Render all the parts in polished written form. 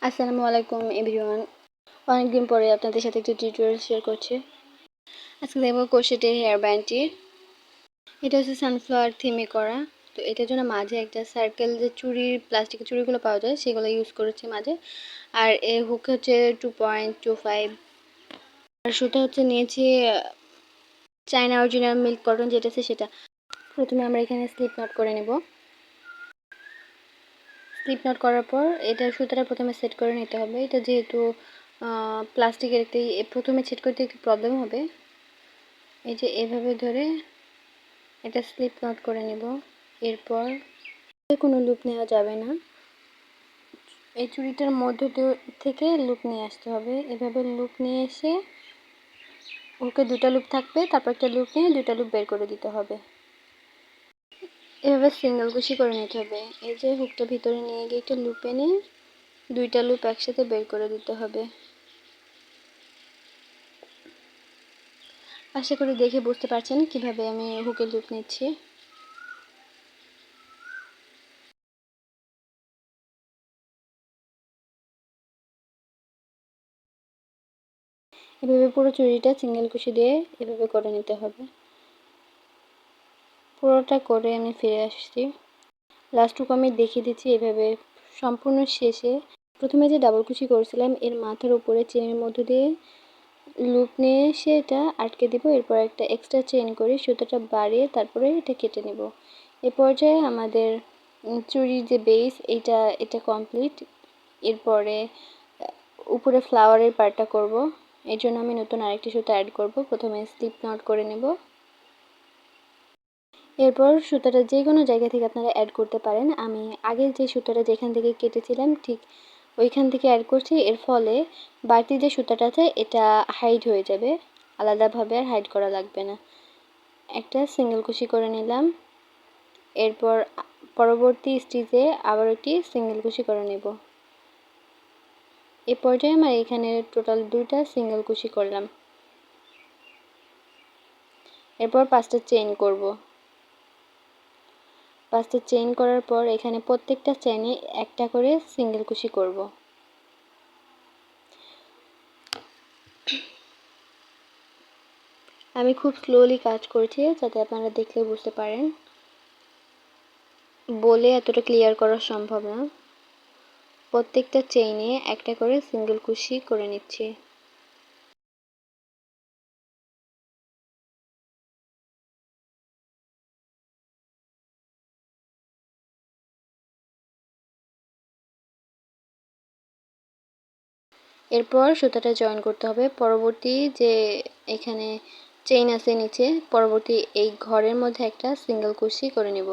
আসসালামু আলাইকুম এভরিওয়ান। অনেকদিন পরে আপনাদের সাথে একটা টিউটোরিয়াল শেয়ার করছি। আজকে দেখবো ক্রোশেটের হেয়ার ব্যান্ডটির। এটা হচ্ছে সানফ্লাওয়ার থিমে করা। তো এটার জন্য মাঝে একটা সার্কেল যে চুড়ির প্লাস্টিকের চুড়িগুলো পাওয়া যায় সেগুলো ইউজ করেছি মাঝে। আর এর হুক হচ্ছে 2.25। আর সুতা হচ্ছে নিয়েছি চায়না অরিজিনাল মিল্ক কটন যেটা আছে সেটা। প্রথমে আমরা এখানে স্লিপ নট করে নেব। স্লিপ নট করার পর এটা সুতাটা প্রথমে সেট করে নিতে হবে। এটা যেহেতু প্লাস্টিকের একটি প্রথমে সেট করতে একটু প্রবলেম হবে। এই যে এভাবে ধরে এটা স্লিপ নট করে নেব। এরপর কোনো লুপ নেওয়া যাবে না, এই চুড়িটার মধ্য থেকে লুপ নিয়ে আসতে হবে। এভাবে লুপ নিয়ে এসে ওকে দুটা লুপ থাকবে, তারপর একটা লুপ নিয়ে দুটা লুপ বের করে দিতে হবে। এভাবে সিঙ্গেল কুশি করে নিতে হবে। এই যে হুকটা ভিতরে নিয়ে গিয়ে একটা লুপ এনে দুইটা লুপ একসাথে বের করে দিতে হবে। আশা করি দেখে বুঝতে পারছেন কিভাবে আমি হুকের লুপ নিচ্ছি। এভাবে পুরো চুড়িটা সিঙ্গেল কুশি দিয়ে এভাবে করে নিতে হবে। পুরোটা করে আমি ফিরে আসছি। লাস্টটুকু আমি দেখিয়ে দিচ্ছি। এভাবে সম্পূর্ণ শেষে প্রথমে যে ডাবল কুশি করেছিলাম এর মাথার উপরে চেনের মধ্য দিয়ে লুপ নিয়ে এসে এটা আটকে দিব। এরপর একটা এক্সট্রা চেন করে সুতোটা বাড়িয়ে তারপরে এটা কেটে নেব। এ পর্যায়ে আমাদের চুড়ির যে বেস এটা কমপ্লিট। এরপরে উপরে ফ্লাওয়ারের পার্টটা করব। এর জন্য আমি নতুন আরেকটি সুতো অ্যাড করব। প্রথমে স্লিপ নট করে নেব। এরপর সুতাটা যে কোনো জায়গা থেকে আপনারা অ্যাড করতে পারেন। আমি আগের যে সুতাটা যেখান থেকে কেটেছিলাম ঠিক ওইখান থেকে অ্যাড করছি। এর ফলে বাড়তি যে সুতাটা আছে এটা হাইড হয়ে যাবে, আলাদাভাবে আর হাইড করা লাগবে না। একটা সিঙ্গেল কুশি করে নিলাম। এরপর পরবর্তী স্টিচে আবার একটি সিঙ্গেল কুশি করে নেব। এই পর্যায়ে আমার এখানে টোটাল দুইটা সিঙ্গেল কুশি করলাম। এরপর 5টা চেইন করব। 5টা চেইন করার পর এখানে প্রত্যেকটা চেইনে একটা করে সিঙ্গেল কুশি করব। আমি খুব স্লোলি কাজ করছি যাতে আপনারা দেখলে বুঝতে পারেন, বলে এতটা ক্লিয়ার করা সম্ভব না। প্রত্যেকটা চেইনে একটা করে সিঙ্গেল কুশি করে নিচ্ছি। এরপর সুতাটা জয়েন করতে হবে। পরবর্তী যে এখানে চেইন আছে নিচে, পরবর্তী এই ঘরের মধ্যে একটা সিঙ্গেল কুশি করে নেব।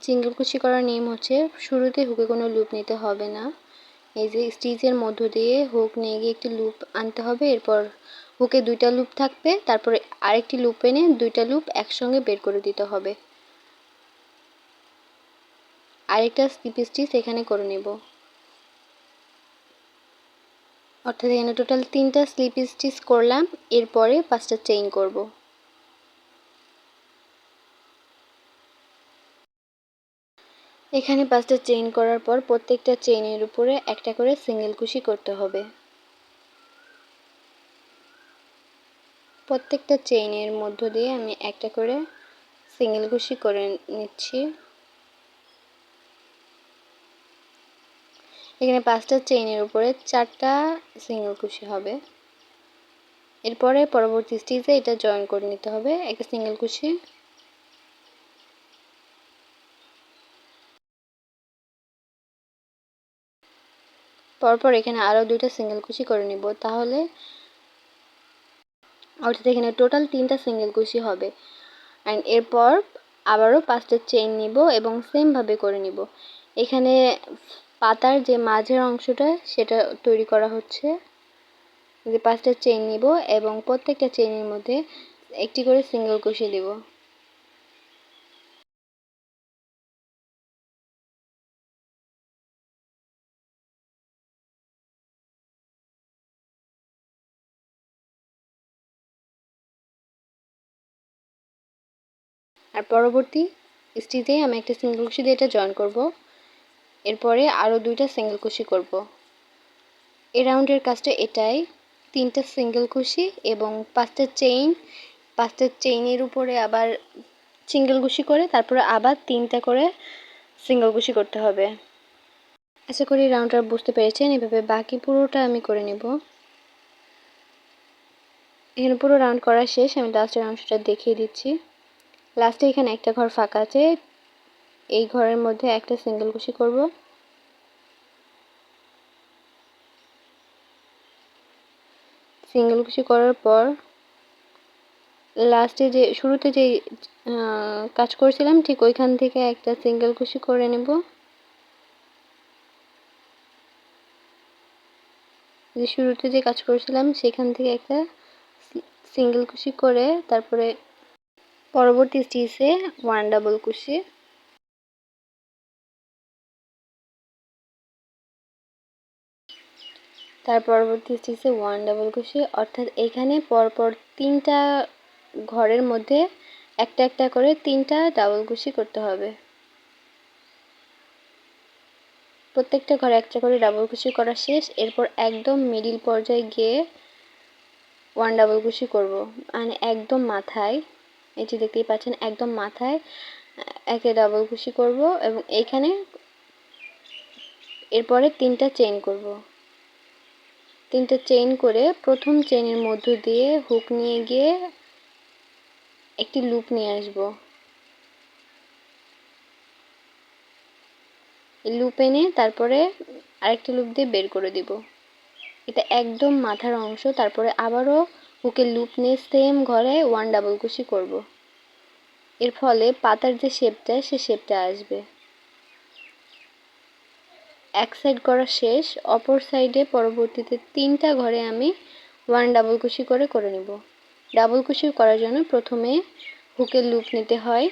সিঙ্গেল কুশি করার নিয়ম হচ্ছে শুরুতে হুকে কোনো লুপ নিতে হবে না। এই যে স্টিচের মধ্য দিয়ে হুক নিয়ে গিয়ে একটি লুপ আনতে হবে। এরপর হুকে দুইটা লুপ থাকবে, তারপরে আরেকটি লুপ এনে দুইটা লুপ একসঙ্গে বের করে দিতে হবে। আরেকটা স্লিপ স্টিচ এখানে করে নেব। অর্থাৎ এখানে টোটাল 3টা স্লিপ স্টিচ করলাম। এরপরে 5টা চেইন করব। এখানে 5টা চেইন করার পর প্রত্যেকটা চেইনের উপরে একটা করে সিঙ্গেল কুশি করতে হবে। প্রত্যেকটা চেইনের মধ্য দিয়ে আমি একটা করে সিঙ্গেল কুশি করে নিচ্ছি। এখানে 5টা চেইনের উপরে 4টা সিঙ্গেল কুশি হবে। এরপরে পরবর্তী স্টিচে এটা জয়েন করে নিতে হবে একটা সিঙ্গেল কুশি। পরপর এখানে আরও দুইটা সিঙ্গেল কুশি করে নিব। তাহলে অর্থাৎ এখানে টোটাল 3টা সিঙ্গেল কুশি হবে। অ্যান্ড এরপর আবারও 5টা চেইন নিব এবং সেমভাবে করে নিব। এখানে পাতার যে মাঝের অংশটা সেটা তৈরি করা হচ্ছে। যে 5টা চেইন নিব এবং প্রত্যেকটা চেইনের মধ্যে একটি করে সিঙ্গেল কুশি দেব। আর পরবর্তী স্টিচে আমি একটা সিঙ্গেল কুশি দিয়ে এটা জয়েন করব। এরপরে আরও 2টা সিঙ্গেল কুশি করব। এই রাউন্ডের কাজটা এটাই, 3টা সিঙ্গেল কুশি এবং 5টা চেইন, 5টা চেইনের উপরে আবার সিঙ্গেল কুশি করে তারপরে আবার 3টা করে সিঙ্গেল কুশি করতে হবে। আশা করি রাউন্ডটা বুঝতে পেরেছেন। এভাবে বাকি পুরোটা আমি করে নেব। এখানে পুরো রাউন্ড করা শেষ। আমি লাস্টের অংশটা দেখিয়ে দিচ্ছি। লাস্টে এখানে একটা ঘর ফাঁকা আছে, এই ঘরের মধ্যে একটা সিঙ্গেল কুশি করব। সিঙ্গেল কুশি করার পর লাস্টে যে শুরুতে যে কাজ করেছিলাম ঠিক ওইখান থেকে একটা সিঙ্গেল কুশি করে নেব। যে শুরুতে যে কাজ করেছিলাম সেখান থেকে একটা সিঙ্গেল কুশি করে তারপরে পরবর্তী স্টিচে 1 ডাবল কুশি। তার পরবর্তী স্টিচে 1 ডাবল কুশি, অর্থাৎ এখানে পরপর 3টা ঘরের মধ্যে একটা একটা করে 3টা ডাবল কুশি করতে হবে। প্রত্যেকটা ঘরে একটা করে ডাবল কুশি করা শেষ। এরপর একদম মিডিল পর্যায়ে গিয়ে 1 ডাবল কুশি করব, মানে একদম মাথায়, এই যে দেখতেই পাচ্ছেন একদম মাথায় একে ডাবল কুশি করব এবং এইখানে এরপরে 3টা চেইন করব। 3টা চেইন করে প্রথম চেইনের মধ্য দিয়ে হুক নিয়ে গিয়ে একটি লুপ নিয়ে আসব। লুপ এনে তারপরে আরেকটা লুপ দিয়ে বের করে দিব। এটা একদম মাথার অংশ। তারপরে আবারও হুকের লুপ নিয়ে সেম ঘরে 1 ডাবল কুশি করব। এর ফলে পাতার যে শেপটা সে শেপটা আসবে। এক সাইড করা শেষ, অপর সাইডে পরবর্তীতে 3টা ঘরে আমি 1 ডাবল কুশি করে নিব। ডাবল কুশি করার জন্য প্রথমে হুকের লুপ নিতে হয়।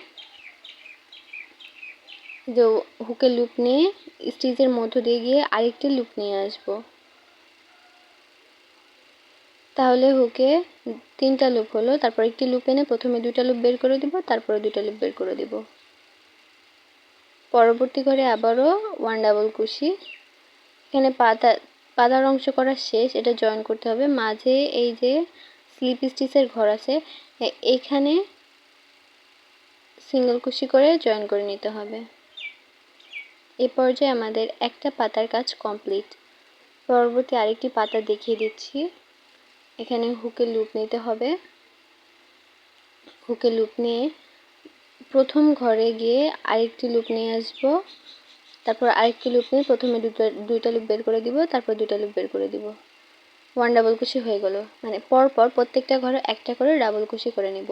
যে হুকের লুপ নিয়ে স্টিচের মধ্য দিয়ে গিয়ে আরেকটি লুপ নিয়ে আসব। তাহলে হুকে 3টা লুপ হলো। তারপর একটি লুপ এনে প্রথমে 2টা লুপ বের করে দিব, তারপরে 2টা লুপ বের করে দিব। পরবর্তী ঘরে আবারও 1 ডাবল কুশি। এখানে পাতার অংশ করা শেষ, এটা জয়েন করতে হবে। মাঝে এই যে স্লিপ স্টিচের ঘর আছে, এইখানে সিঙ্গেল কুশি করে জয়েন করে নিতে হবে। এই পর্যায়ে আমাদের একটা পাতার কাজ কমপ্লিট। পরবর্তী আরেকটি পাতা দেখিয়ে দিচ্ছি। এখানে হুকের লুপ নিতে হবে। হুকের লুপ নিয়ে প্রথম ঘরে গিয়ে আরেকটি লুপ নিয়ে আসব। তারপর আরেকটি লুপ নিয়ে প্রথমে দুইটা লুপ বের করে দিব, তারপর 2টা লুপ বের করে দিব। 1 ডাবল কুশি হয়ে গেল। মানে পরপর প্রত্যেকটা ঘরে একটা করে ডাবল কুশি করে নিব।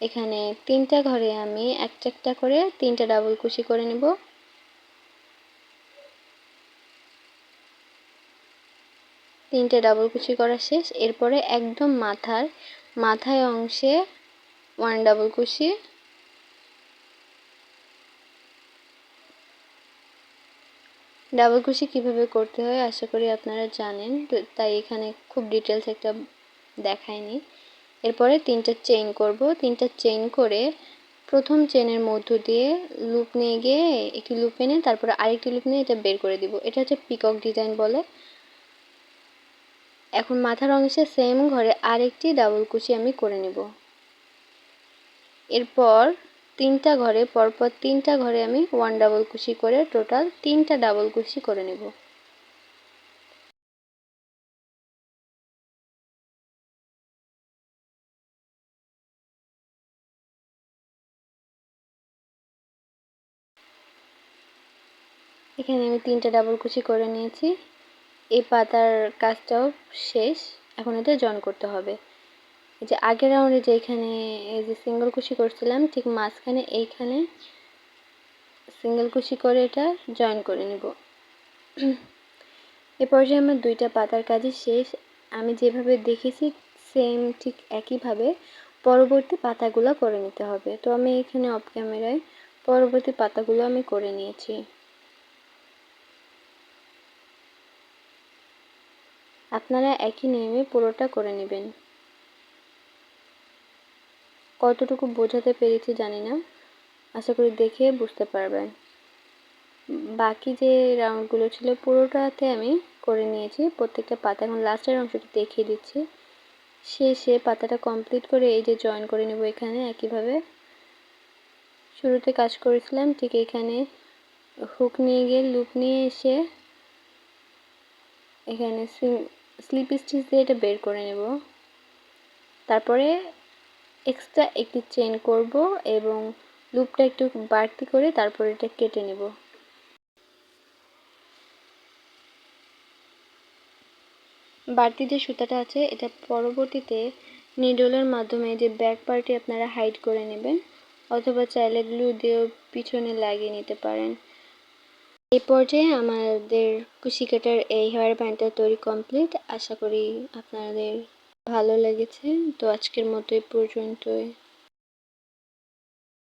এখানে 3টা ঘরে আমি একটা একটা করে 3টা ডাবল কুশি করে নিব। 3টে ডাবল কুশি করা শেষ। এরপরে একদম মাথায় অংশে 1 ডাবল কুশি। ডাবল কুশি কিভাবে করতে হয় আশা করি আপনারা জানেন, তো তাই এখানে খুব ডিটেলস একটা দেখায়নি। এরপরে 3টা চেইন করব। 3টা চেইন করে প্রথম চেইনের মধ্য দিয়ে লুপ নিয়ে গিয়ে একটি লুপ এনে তারপরে আরেকটি লুপ নিয়ে এটা বের করে দিব। এটা হচ্ছে পিকক ডিজাইন বলে। এখন মাথার অংশে সেম ঘরে আরেকটি ডাবল কুশি আমি করে নেব। এরপর 3টা ঘরে পরপর 3টা ঘরে আমি 1 ডাবল কুশি করে টোটাল 3টা ডাবল কুশি করে নেব। এখানে আমি 3টা ডাবল কুশি করে নিয়েছি। এই পাতার কাজটাও শেষ। এখন এটা জয়েন করতে হবে। এই যে আগের রাউন্ডে যে এখানে এই যে সিঙ্গেল কুশি করছিলাম ঠিক মাঝখানে এইখানে সিঙ্গেল কুশি করে এটা জয়েন করে নিব। এ পর্যায়ে আমার 2টা পাতার কাজই শেষ। আমি যেভাবে দেখেছি সেম ঠিক একইভাবে পরবর্তী পাতাগুলো করে নিতে হবে। তো আমি এখানে অফ ক্যামেরায় পরবর্তী পাতাগুলো আমি করে নিয়েছি। আপনারা একই নিয়মে পুরোটা করে নেবেন। কতটুকু বোঝাতে পেরেছি জানি না। আশা করি দেখে বুঝতে পারবেন। বাকি যে রাউন্ডগুলো ছিল পুরোটাতে আমি করে নিয়েছি প্রত্যেকটা পাতা। এখন লাস্টের অংশটা দেখিয়ে দিচ্ছি। শেষে পাতাটা কমপ্লিট করে এই যে জয়েন করে নেব এখানে একইভাবে শুরুতে কাজ করেছিলাম ঠিক এখানে হুক নিয়ে গিয়ে লুপ নিয়ে এসে এখানে স্লিপ স্টিচ দিয়ে এটা বের করে নেব। তারপরে এক্সট্রা একটি চেন করব এবং লুপটা একটু বাড়তি করে তারপরে এটা কেটে নেব। বাড়তি যে সুতাটা আছে এটা পরবর্তীতে নিডলের মাধ্যমে যে ব্যাক পার্টে আপনারা হাইড করে নেবেন অথবা চাইলে গ্লু দিয়েও পিছনে লাগিয়ে নিতে পারেন। এই পর্যায়ে আমাদের কুশি কাটার এই হেয়ার ব্যান্ডটা তৈরি কমপ্লিট। আশা করি আপনাদের ভালো লেগেছে। তো আজকের মতো এই পর্যন্তই।